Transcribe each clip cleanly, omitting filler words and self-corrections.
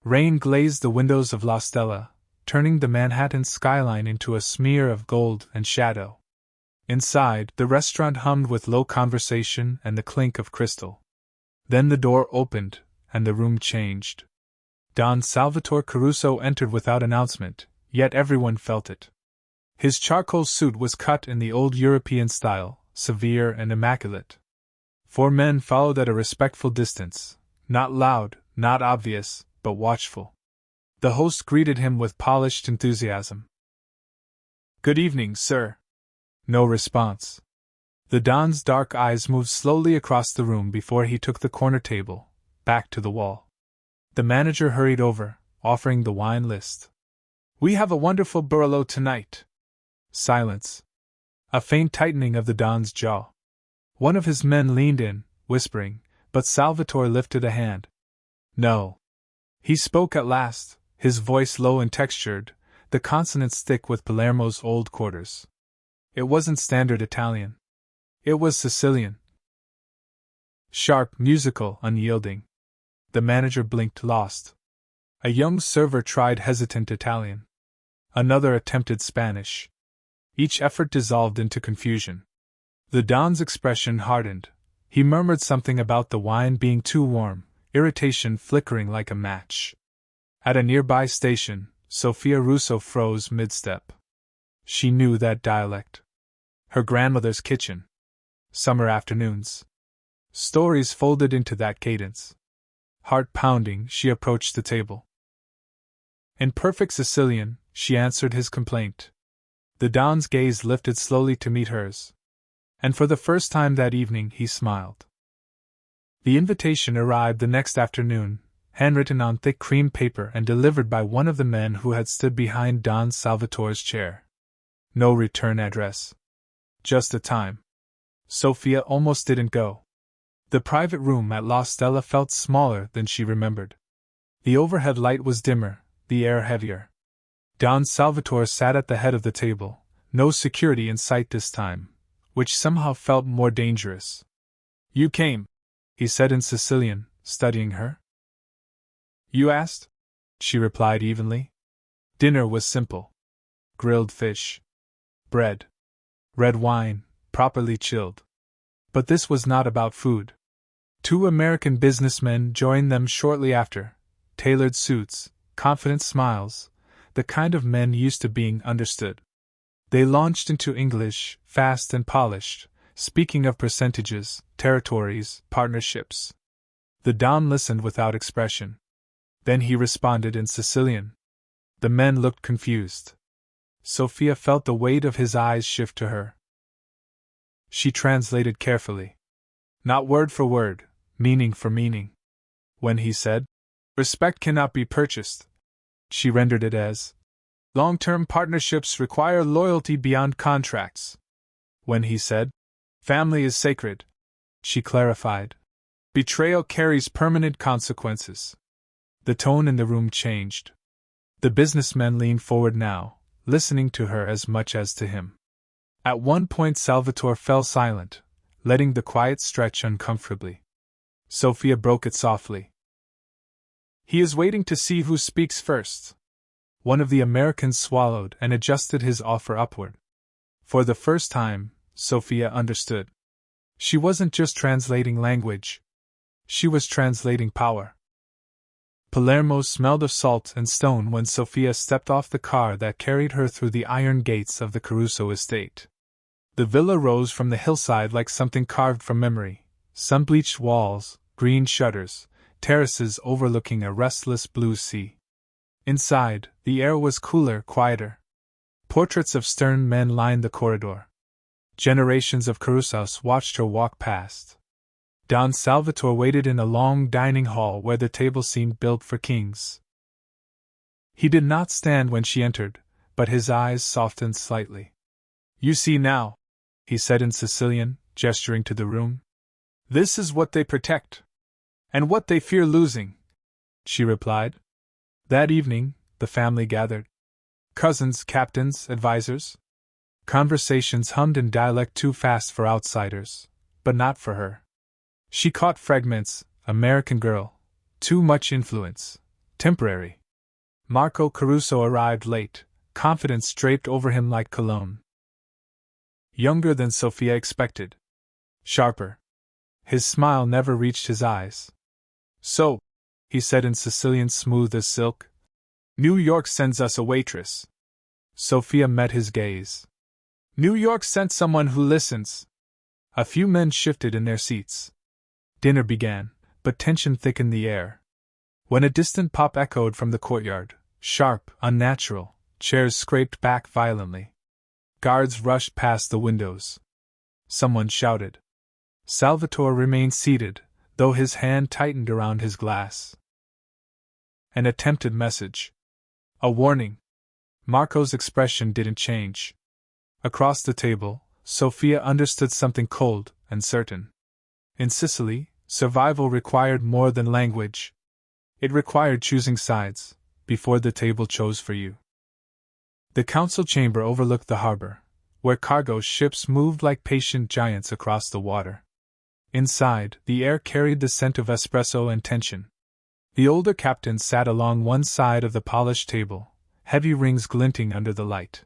Rain glazed the windows of La Stella, turning the Manhattan skyline into a smear of gold and shadow. Inside, the restaurant hummed with low conversation and the clink of crystal. Then the door opened, and the room changed. Don Salvatore Caruso entered without announcement, yet everyone felt it. His charcoal suit was cut in the old European style, severe and immaculate. 4 men followed at a respectful distance, not loud, not obvious, but watchful. The host greeted him with polished enthusiasm. "Good evening, sir." No response. The Don's dark eyes moved slowly across the room before he took the corner table, back to the wall. The manager hurried over, offering the wine list. "We have a wonderful Barolo tonight." Silence. A faint tightening of the Don's jaw. One of his men leaned in, whispering, but Salvatore lifted a hand. "No." He spoke at last, his voice low and textured, the consonants thick with Palermo's old quarters. It wasn't standard Italian. It was Sicilian. Sharp, musical, unyielding. The manager blinked, lost. A young server tried hesitant Italian. Another attempted Spanish. Each effort dissolved into confusion. The Don's expression hardened. He murmured something about the wine being too warm, irritation flickering like a match. At a nearby station, Sophia Russo froze mid-step. She knew that dialect. Her grandmother's kitchen. Summer afternoons. Stories folded into that cadence. Heart pounding, she approached the table. In perfect Sicilian, she answered his complaint. The Don's gaze lifted slowly to meet hers. And for the first time that evening he smiled. The invitation arrived the next afternoon, handwritten on thick cream paper and delivered by one of the men who had stood behind Don Salvatore's chair. No return address. Just a time. Sophia almost didn't go. The private room at La Stella felt smaller than she remembered. The overhead light was dimmer, the air heavier. Don Salvatore sat at the head of the table, no security in sight this time, which somehow felt more dangerous. "You came," he said in Sicilian, studying her. "You asked?" she replied evenly. Dinner was simple. Grilled fish. Bread. Red wine, properly chilled. But this was not about food. 2 American businessmen joined them shortly after, tailored suits, confident smiles, the kind of men used to being understood. They launched into English, fast and polished, speaking of percentages, territories, partnerships. The Don listened without expression. Then he responded in Sicilian. The men looked confused. Sophia felt the weight of his eyes shift to her. She translated carefully. Not word for word, meaning for meaning. When he said, "Respect cannot be purchased," she rendered it as, "Long-term partnerships require loyalty beyond contracts." When he said, "Family is sacred," she clarified, "Betrayal carries permanent consequences." The tone in the room changed. The businessmen leaned forward now, listening to her as much as to him. At one point Salvatore fell silent, letting the quiet stretch uncomfortably. Sophia broke it softly. "He is waiting to see who speaks first." One of the Americans swallowed and adjusted his offer upward. For the first time, Sophia understood. She wasn't just translating language. She was translating power. Palermo smelled of salt and stone when Sophia stepped off the car that carried her through the iron gates of the Caruso estate. The villa rose from the hillside like something carved from memory, sun-bleached walls, green shutters, terraces overlooking a restless blue sea. Inside, the air was cooler, quieter. Portraits of stern men lined the corridor. Generations of Carusos watched her walk past. Don Salvatore waited in a long dining hall where the table seemed built for kings. He did not stand when she entered, but his eyes softened slightly. "You see now," he said in Sicilian, gesturing to the room. "This is what they protect. And what they fear losing," she replied. That evening, the family gathered. Cousins, captains, advisors. Conversations hummed in dialect too fast for outsiders, but not for her. She caught fragments: American girl, too much influence, Temporary. Marco Caruso arrived late, confidence draped over him like cologne. Younger than Sophia expected. Sharper. His smile never reached his eyes. So, he said in Sicilian smooth as silk, New York sends us a waitress. Sophia met his gaze. New York sent someone who listens. A few men shifted in their seats. Dinner began, but tension thickened the air. When a distant pop echoed from the courtyard, sharp, unnatural, chairs scraped back violently. Guards rushed past the windows. Someone shouted. Salvatore remained seated, though his hand tightened around his glass. An attempted message. A warning. Marco's expression didn't change. Across the table, Sophia understood something cold and certain. In Sicily, survival required more than language. It required choosing sides, before the table chose for you. The council chamber overlooked the harbor, where cargo ships moved like patient giants across the water. Inside, the air carried the scent of espresso and tension. The older captains sat along one side of the polished table, heavy rings glinting under the light.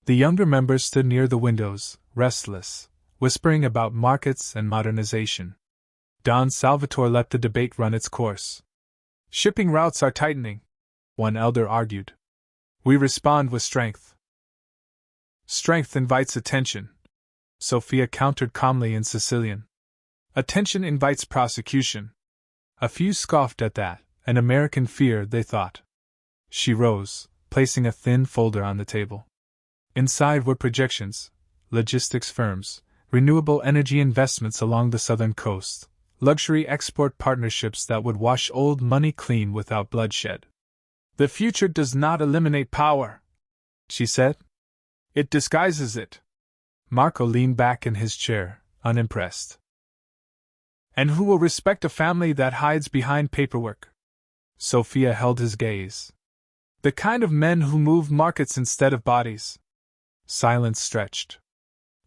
The younger members stood near the windows, restless, whispering about markets and modernization. Don Salvatore let the debate run its course. Shipping routes are tightening, one elder argued. We respond with strength. Strength invites attention, Sophia countered calmly in Sicilian. Attention invites prosecution. A few scoffed at that, an American fear, they thought. She rose, placing a thin folder on the table. Inside were projections, logistics firms, renewable energy investments along the southern coast, luxury export partnerships that would wash old money clean without bloodshed. The future does not eliminate power, she said. It disguises it. Marco leaned back in his chair, unimpressed. And who will respect a family that hides behind paperwork? Sophia held his gaze. The kind of men who move markets instead of bodies. Silence stretched.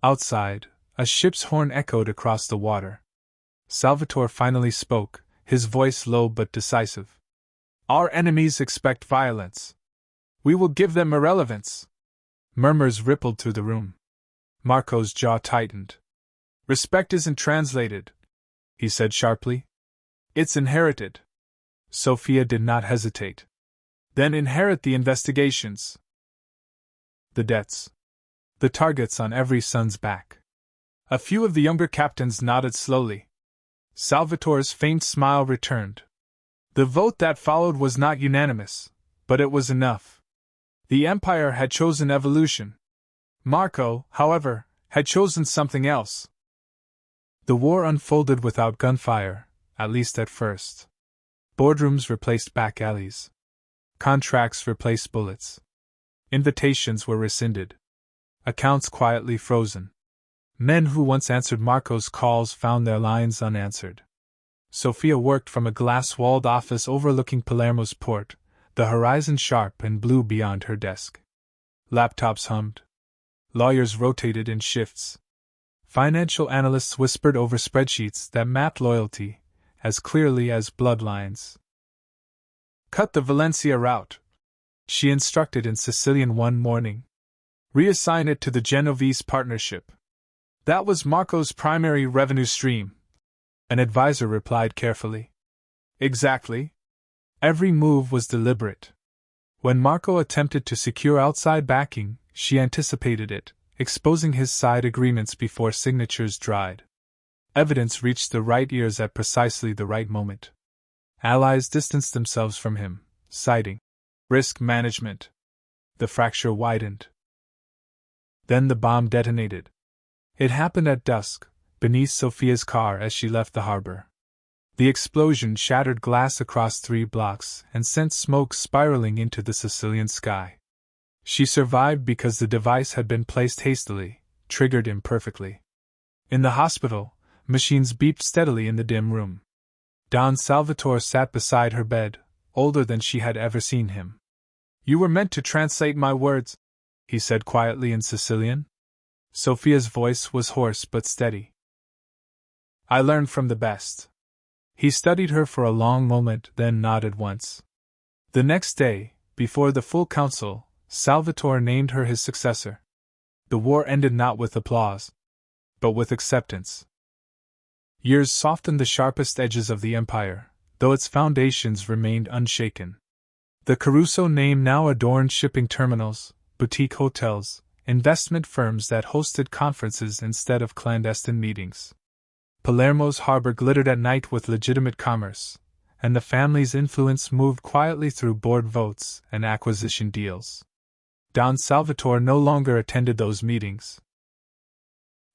Outside, a ship's horn echoed across the water. Salvatore finally spoke, his voice low but decisive. Our enemies expect violence. We will give them irrelevance. Murmurs rippled through the room. Marco's jaw tightened. Respect isn't translated, he said sharply. It's inherited. Sophia did not hesitate. Then inherit the investigations. The debts. The targets on every son's back. A few of the younger captains nodded slowly. Salvatore's faint smile returned. The vote that followed was not unanimous, but it was enough. The Empire had chosen evolution. Marco, however, had chosen something else. The war unfolded without gunfire, at least at first. Boardrooms replaced back alleys. Contracts replaced bullets. Invitations were rescinded. Accounts quietly frozen. Men who once answered Marco's calls found their lines unanswered. Sophia worked from a glass-walled office overlooking Palermo's port, the horizon sharp and blue beyond her desk. Laptops hummed. Lawyers rotated in shifts. Financial analysts whispered over spreadsheets that mapped loyalty as clearly as bloodlines. Cut the Valencia route, she instructed in Sicilian one morning. Reassign it to the Genovese partnership. That was Marco's primary revenue stream, an advisor replied carefully. Exactly. Every move was deliberate. When Marco attempted to secure outside backing, she anticipated it, exposing his side agreements before signatures dried. Evidence reached the right ears at precisely the right moment. Allies distanced themselves from him, citing risk management. The fracture widened. Then the bomb detonated. It happened at dusk, beneath Sophia's car as she left the harbor. The explosion shattered glass across 3 blocks and sent smoke spiraling into the Sicilian sky. She survived because the device had been placed hastily, triggered imperfectly. In the hospital, machines beeped steadily in the dim room. Don Salvatore sat beside her bed, older than she had ever seen him. You were meant to translate my words, he said quietly in Sicilian. Sophia's voice was hoarse but steady. I learned from the best. He studied her for a long moment, then nodded once. The next day, before the full council, Salvatore named her his successor. The war ended not with applause, but with acceptance. Years softened the sharpest edges of the empire, though its foundations remained unshaken. The Caruso name now adorned shipping terminals, boutique hotels, investment firms that hosted conferences instead of clandestine meetings. Palermo's harbor glittered at night with legitimate commerce, and the family's influence moved quietly through board votes and acquisition deals. Don Salvatore no longer attended those meetings.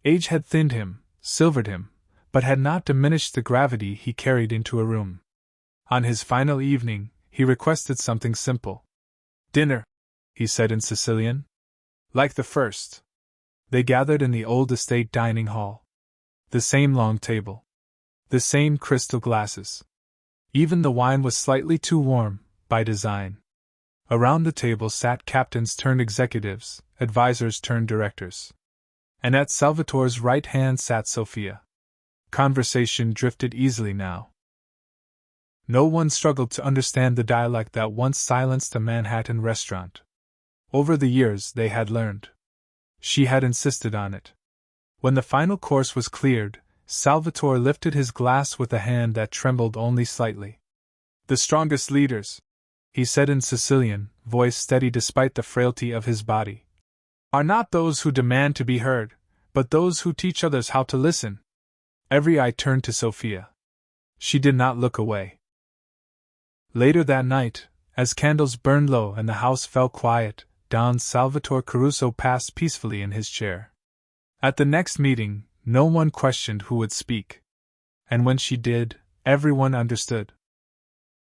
Age had thinned him, silvered him, but had not diminished the gravity he carried into a room. On his final evening, he requested something simple. "Dinner," he said in Sicilian. Like the first. They gathered in the old estate dining hall. The same long table. The same crystal glasses. Even the wine was slightly too warm, by design. Around the table sat captains turned executives, advisors turned directors. And at Salvatore's right hand sat Sophia. Conversation drifted easily now. No one struggled to understand the dialect that once silenced a Manhattan restaurant. Over the years they had learned. She had insisted on it. When the final course was cleared, Salvatore lifted his glass with a hand that trembled only slightly. "The strongest leaders," he said in Sicilian, voice steady despite the frailty of his body, "are not those who demand to be heard, but those who teach others how to listen." Every eye turned to Sophia. She did not look away. Later that night, as candles burned low and the house fell quiet, Don Salvatore Caruso passed peacefully in his chair. At the next meeting, no one questioned who would speak. And when she did, everyone understood.